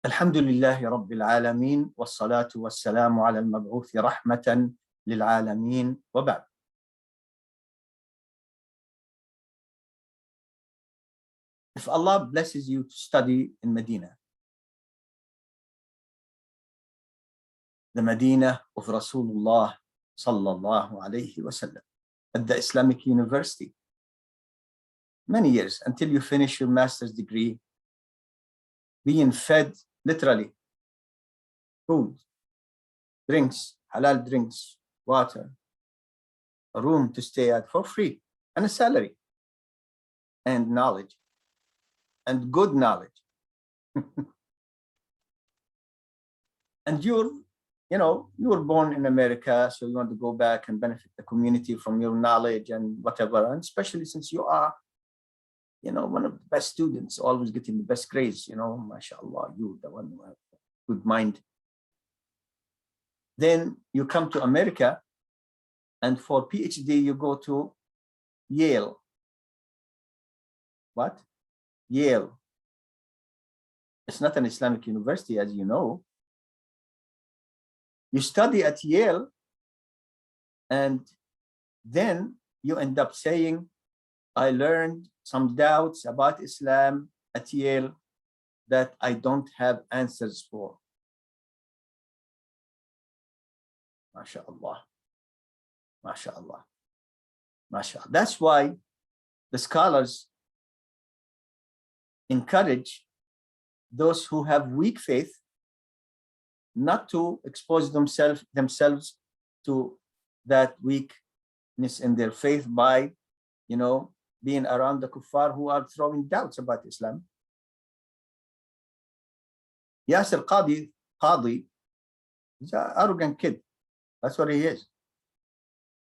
الحمد لله رب العالمين والصلاة والسلام على المبعوث رحمة للعالمين وبعد. If Allah blesses you to study in Medina, the Medina of Rasulullah sallallahu alayhi wasallam, at the Islamic University, many years until you finish your master's degree, being fed literally food, drinks, halal drinks, water, a room to stay at for free, and a salary, and knowledge, and good knowledge. And you were born in America, so you want to go back and benefit the community from your knowledge and whatever, and especially since you are, one of the best students, always getting the best grades, mashallah, you, the one who have a good mind. Then you come to America, and for PhD, you go to Yale. What? Yale. It's not an Islamic university, as you know. You study at Yale, and then you end up saying, I learned some doubts about Islam at Yale that I don't have answers for. MashaAllah. MashaAllah. MashaAllah. That's why the scholars encourage those who have weak faith not to expose themselves to that weakness in their faith by, being around the kuffar who are throwing doubts about Islam. Yasir Qadi is an arrogant kid. That's what he is.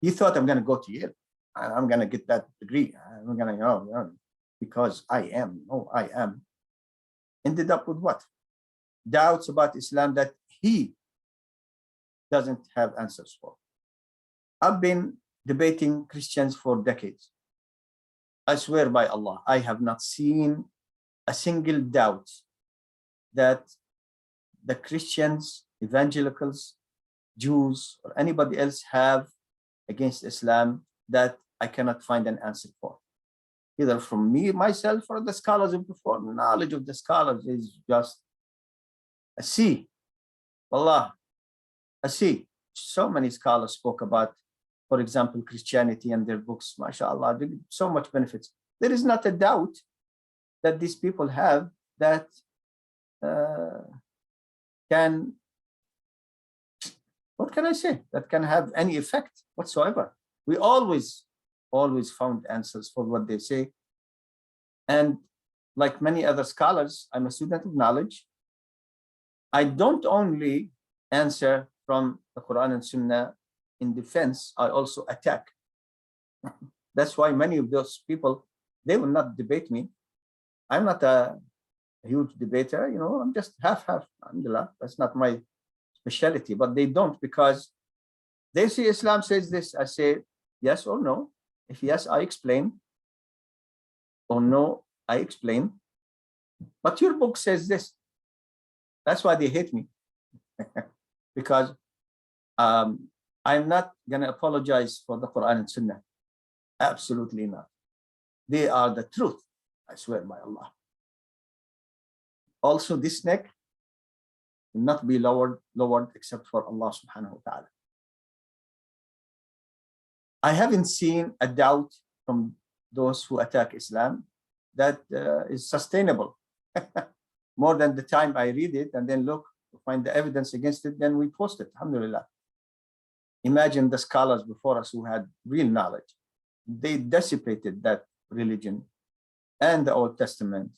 He thought, I'm going to go to Yale. I'm going to get that degree. I'm going to, because I am. No, I am. Ended up with what? Doubts about Islam that he doesn't have answers for. I've been debating Christians for decades. I swear by Allah, I have not seen a single doubt that the Christians, evangelicals, Jews, or anybody else have against Islam that I cannot find an answer for. Either from me, myself, or the scholars of before. Knowledge of the scholars is just a sea. Allah, a sea. So many scholars spoke about, for example, Christianity and their books, mashallah, so much benefits. There is not a doubt that these people have that can, what can I say, that can have any effect whatsoever. We always found answers for what they say. And like many other scholars, I'm a student of knowledge. I don't only answer from the Quran and Sunnah in defense, I also attack. That's why many of those people, they will not debate me. I'm not a huge debater, I'm just half, alhamdulillah. That's not my specialty, but they don't, because they say Islam says this. I say yes or no. If yes, I explain, or no, I explain. But your book says this. That's why they hate me. Because I'm not going to apologize for the Quran and Sunnah. Absolutely not. They are the truth. I swear by Allah. Also, this neck will not be lowered except for Allah subhanahu wa ta'ala. I haven't seen a doubt from those who attack Islam that is sustainable. More than the time I read it and then look to find the evidence against it, then we post it, alhamdulillah. Imagine the scholars before us who had real knowledge. They dissipated that religion and the Old Testament,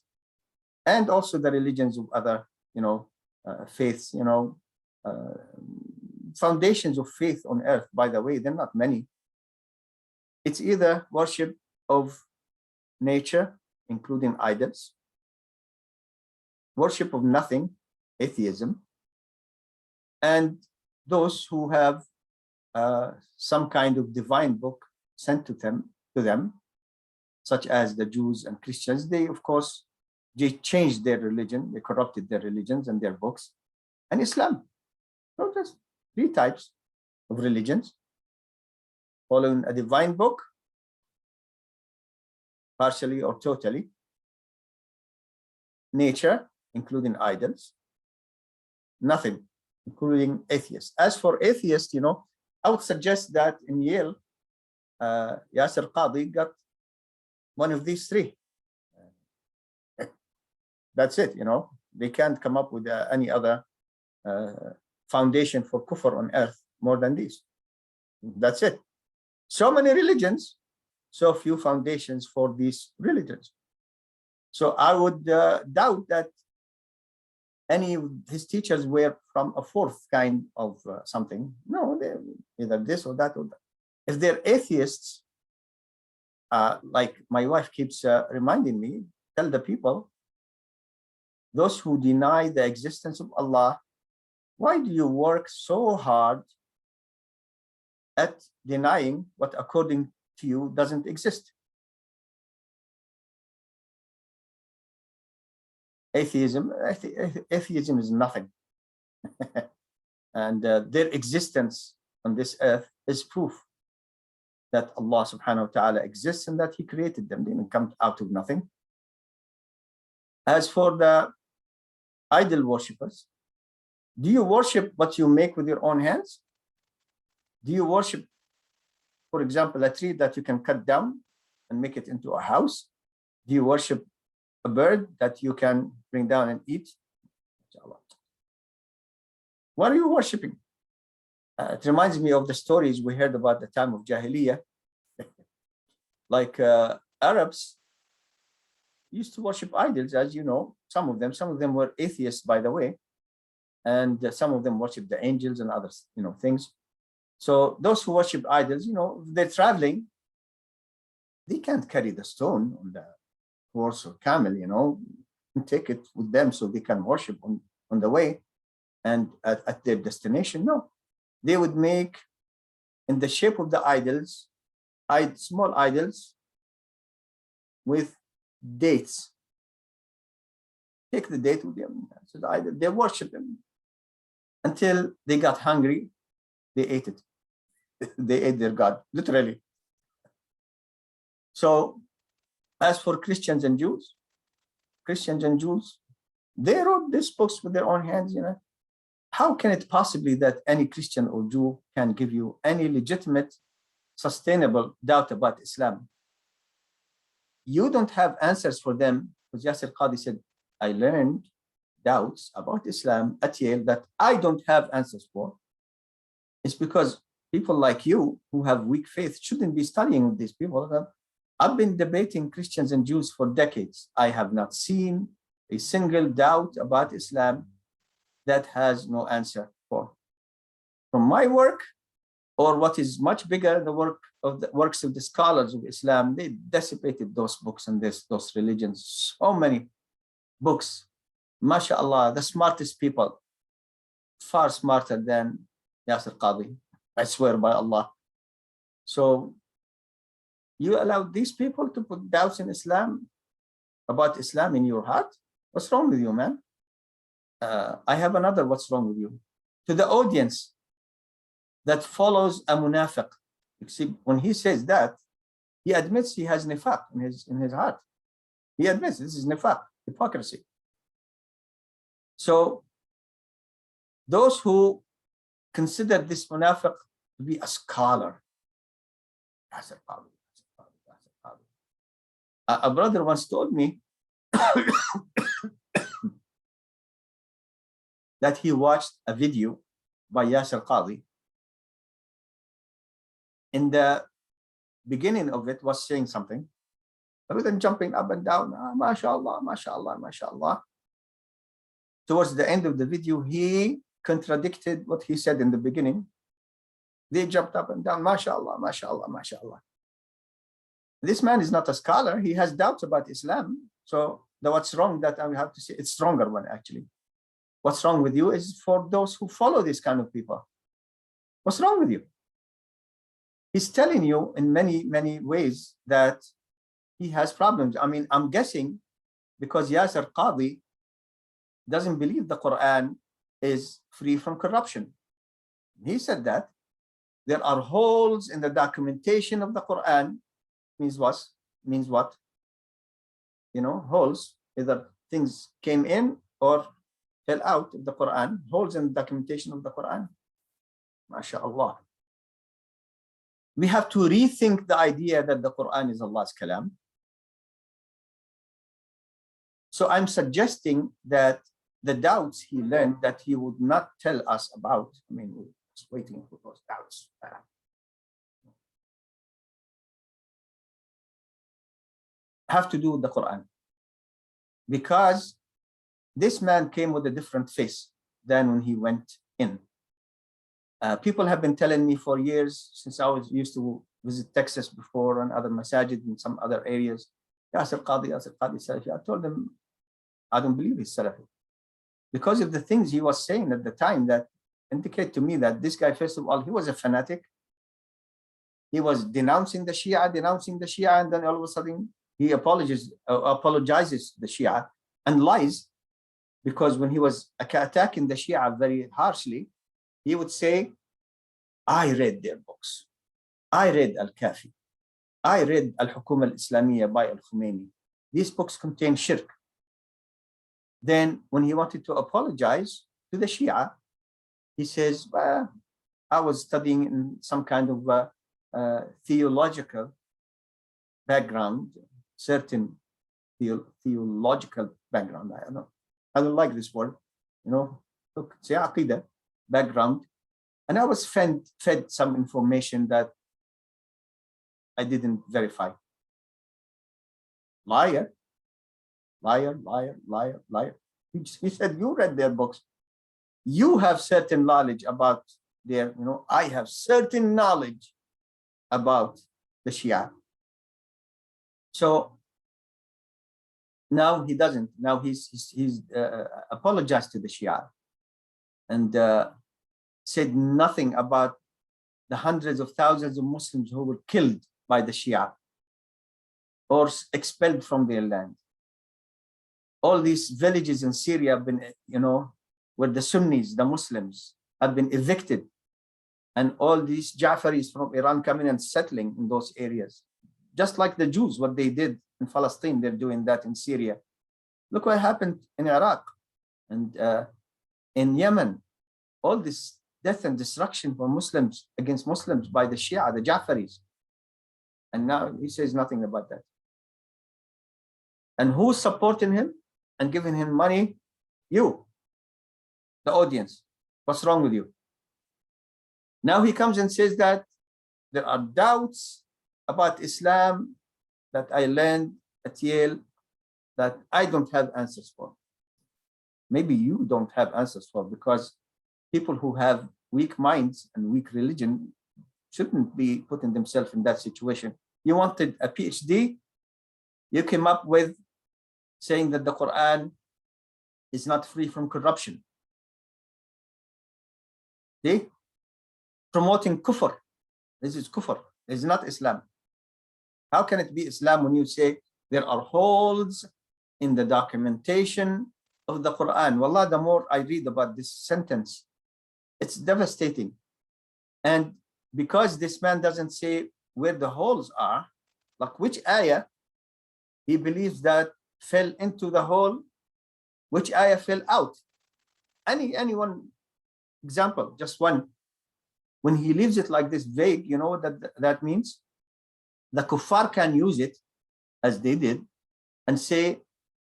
and also the religions of other, faiths, foundations of faith on earth, by the way, they're not many. It's either worship of nature, including idols, worship of nothing, atheism, and those who have some kind of divine book sent to them, such as the Jews and Christians. They, of course, They changed their religion, they corrupted their religions and their books, and Islam. So just three types of religions: following a divine book, partially or totally; nature, including idols; nothing, including atheists. As for atheists, I would suggest that in Yale, Yasir Qadhi got one of these three. That's it, They can't come up with any other foundation for kufr on earth more than these. That's it. So many religions, so few foundations for these religions. So I would doubt that any of his teachers were from a fourth kind of something. No, they're either this or that or that. If they're atheists, like my wife keeps reminding me, tell the people, those who deny the existence of Allah, why do you work so hard at denying what according to you doesn't exist? Atheism is nothing. And their existence on this earth is proof that Allah subhanahu wa ta'ala exists and that he created them. They didn't come out of nothing. As for the idol worshippers, do you worship what you make with your own hands? Do you worship, for example, a tree that you can cut down and make it into a house? Do you worship a bird that you can bring down and eat? What are you worshiping? It reminds me of the stories we heard about the time of Jahiliyyah. Like Arabs used to worship idols, as you know, some of them were atheists, by the way, and some of them worship the angels and others, things. So those who worship idols, if they're traveling, they can't carry the stone on the horse or camel, and take it with them so they can worship on the way and at their destination. No, they would make in the shape of the idols, small idols with dates. Take the date with them. So the idol, they worship them until they got hungry. They ate it. They ate their God, literally. So as for Christians and Jews, they wrote these books with their own hands. How can it possibly that any Christian or Jew can give you any legitimate, sustainable doubt about Islam? You don't have answers for them, because Yasir Qadhi said, I learned doubts about Islam at Yale that I don't have answers for. It's because people like you who have weak faith shouldn't be studying with these people. I've been debating Christians and Jews for decades. I have not seen a single doubt about Islam that has no answer for. From my work, or what is much bigger, the works of the scholars of Islam, they dissipated those books and those religions. So many books, mashallah, the smartest people, far smarter than Yasir Qadhi, I swear by Allah. So you allow these people to put doubts in Islam, about Islam in your heart? What's wrong with you, man? I have another what's wrong with you. To the audience that follows a munafiq. You see, when he says that, he admits he has nifaq in his heart. He admits this is nifaq, hypocrisy. So those who consider this munafiq to be a scholar, a brother once told me that he watched a video by Yasir Qadhi. In the beginning of it was saying something, rather than jumping up and down, mashallah, mashallah, mashallah. Towards the end of the video, he contradicted what he said in the beginning. They jumped up and down, mashallah, mashallah, mashallah. This man is not a scholar. He has doubts about Islam. So what's wrong that I have to say, it's stronger one actually. What's wrong with you is for those who follow this kind of people. What's wrong with you? He's telling you in many, many ways that he has problems. I mean, I'm guessing because Yasir Qadi doesn't believe the Quran is free from corruption. He said that there are holes in the documentation of the Quran. Means what? Means what? You know, holes, either things came in or fell out of the Quran, holes in the documentation of the Quran. MashaAllah. We have to rethink the idea that the Quran is Allah's kalam. So I'm suggesting that the doubts he learned that he would not tell us about, I mean, we're just waiting for those doubts. Have to do with the Quran. Because this man came with a different face than when he went in. People have been telling me for years, since I was used to visit Texas before and other masajid in some other areas, Yasir Qadi Salafi. I told them, I don't believe he's Salafi. Because of the things he was saying at the time that indicate to me that this guy, first of all, he was a fanatic. He was denouncing the Shia, and then all of a sudden he apologizes to the Shia and lies, because when he was attacking the Shia very harshly, he would say, I read their books. I read Al-Kafi. I read Al-Hukuma Al-Islamiyya by Al-Khomeini. These books contain shirk. Then when he wanted to apologize to the Shia, he says, well, I was studying in some kind of theological background, certain theological background. I don't like this word, you know, say aqidah background. And I was fed some information that I didn't verify. Liar, liar, liar, liar, liar. He said, you read their books. You have certain knowledge about their, you know, I have certain knowledge about the Shia. So now he doesn't. Now he's apologized to the Shia and said nothing about the hundreds of thousands of Muslims who were killed by the Shia or expelled from their land. All these villages in Syria have been, you know, where the Sunnis, the Muslims, have been evicted, and all these Ja'faris from Iran coming and settling in those areas. Just like the Jews, what they did in Palestine, they're doing that in Syria. Look what happened in Iraq and in Yemen. All this death and destruction for Muslims against Muslims by the Shia, the Ja'faris. And now he says nothing about that. And who's supporting him and giving him money? You, the audience. What's wrong with you? Now he comes and says that there are doubts about Islam that I learned at Yale that I don't have answers for. Maybe you don't have answers for, because people who have weak minds and weak religion shouldn't be putting themselves in that situation. You wanted a PhD, you came up with saying that the Quran is not free from corruption. See? Promoting kufr. This is kufr. It's not Islam. How can it be Islam when you say there are holes in the documentation of the Quran? Wallah, the more I read about this sentence, it's devastating. And because this man doesn't say where the holes are, like which ayah he believes that fell into the hole, which ayah fell out. Any one example, just one. When he leaves it like this vague, you know what that means? The kuffar can use it, as they did, and say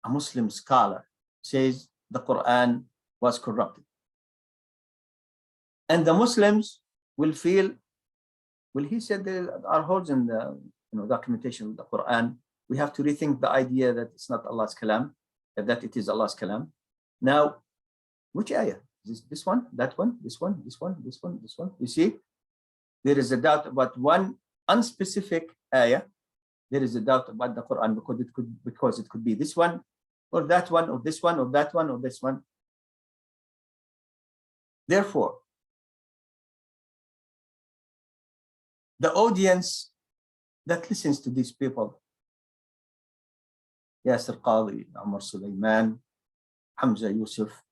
a Muslim scholar says the Quran was corrupted. And the Muslims will feel, well, he said there are holes in the documentation of the Quran. We have to rethink the idea that it's not Allah's kalam, that it is Allah's kalam. Now, which ayah? This one, that one, this one, this one, this one, this one. You see, there is a doubt about one unspecific ayah. There is a doubt about the Quran because it could be this one, or that one, or this one, or that one, or this one. Therefore, the audience that listens to these people, Yasir Qadi, Umar Sulaiman, Hamza Yusuf,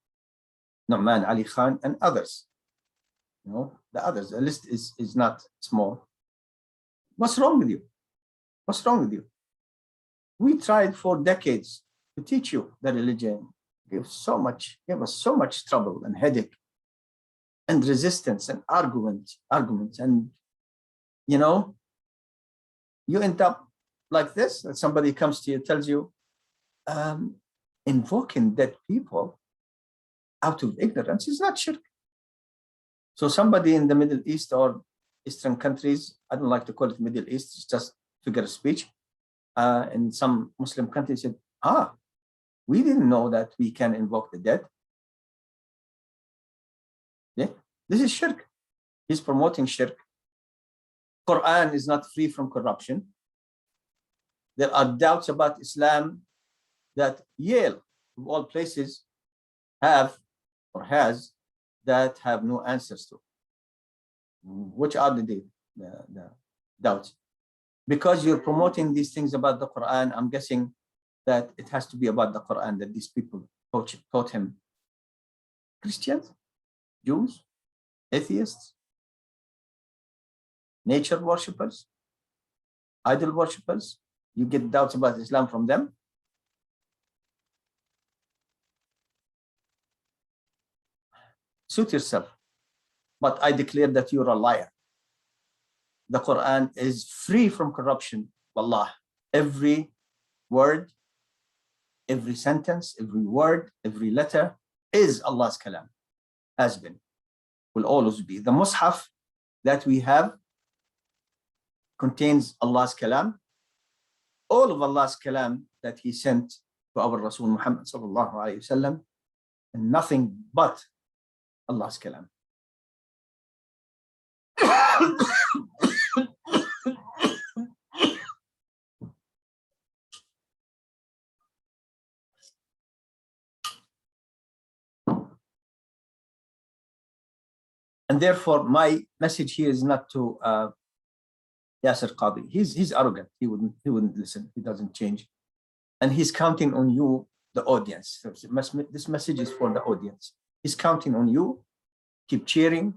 Nu'man Ali Khan, and others. You know, the others. The list is not small. What's wrong with you? What's wrong with you? We tried for decades to teach you the religion. Gave us so much trouble and headache and resistance and arguments. And, you know, you end up like this. Somebody comes to you, tells you, invoking dead people out of ignorance is not shirk. So somebody in the Middle East or Eastern countries, I don't like to call it Middle East, it's just figure of speech. In some Muslim countries said, we didn't know that we can invoke the dead. Yeah, this is shirk. He's promoting shirk. Quran is not free from corruption. There are doubts about Islam that Yale, of all places, have or has that have no answers to. Which are the doubts? Because you're promoting these things about the Quran, I'm guessing that it has to be about the Quran that these people taught him. Christians, Jews, atheists, nature worshippers, idol worshippers. You get doubts about Islam from them. Suit yourself. But I declare that you're a liar. The Quran is free from corruption. Wallah. Every word, every sentence, every word, every letter is Allah's kalam. Has been. Will always be. The Mus'haf that we have contains Allah's kalam. All of Allah's kalam that He sent to our Rasul Muhammad sallallahu alayhi wasallam, and nothing but Allah's kalam. And therefore, my message here is not to Yasir Qadi. He's arrogant. He wouldn't listen. He doesn't change, and he's counting on you, the audience. So this message is for the audience. He's counting on you. Keep cheering.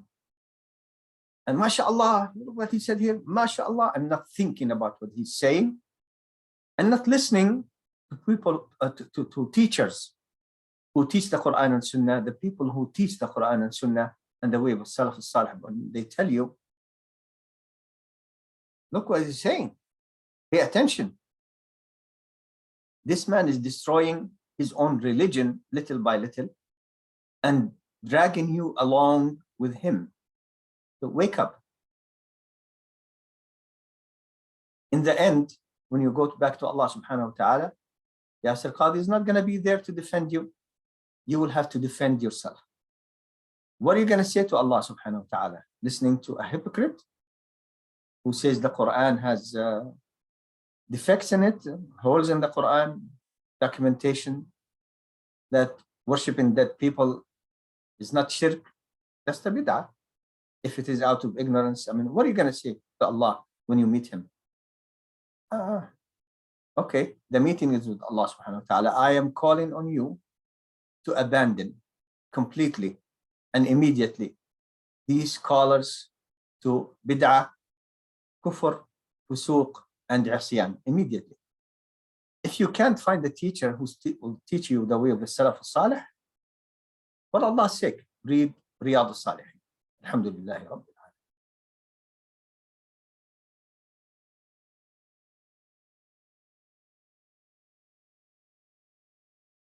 And mashallah, what he said here, mashallah, I'm not thinking about what he's saying, and not listening to people, to teachers who teach the Quran and Sunnah, the people who teach the Quran and Sunnah and the way of Salaf al-Salih. They tell you, look what he's saying. Pay attention. This man is destroying his own religion little by little and dragging you along with him. So wake up. In the end, when you go back to Allah subhanahu wa ta'ala, Yasir Qadi is not going to be there to defend you. You will have to defend yourself. What are you going to say to Allah subhanahu wa ta'ala? Listening to a hypocrite who says the Quran has defects in it, holes in the Quran, documentation that worshiping dead people is not shirk, that's the bid'ah. If it is out of ignorance, I mean, what are you going to say to Allah when you meet him? Okay, the meeting is with Allah subhanahu wa ta'ala. I am calling on you to abandon completely and immediately these scholars to bid'ah, kufr, fusuq, and isyan immediately. If you can't find a teacher who will teach you the way of the Salaf al-Salih, for Allah's sake, read Riyadh al-Salihin. Alhamdulillah.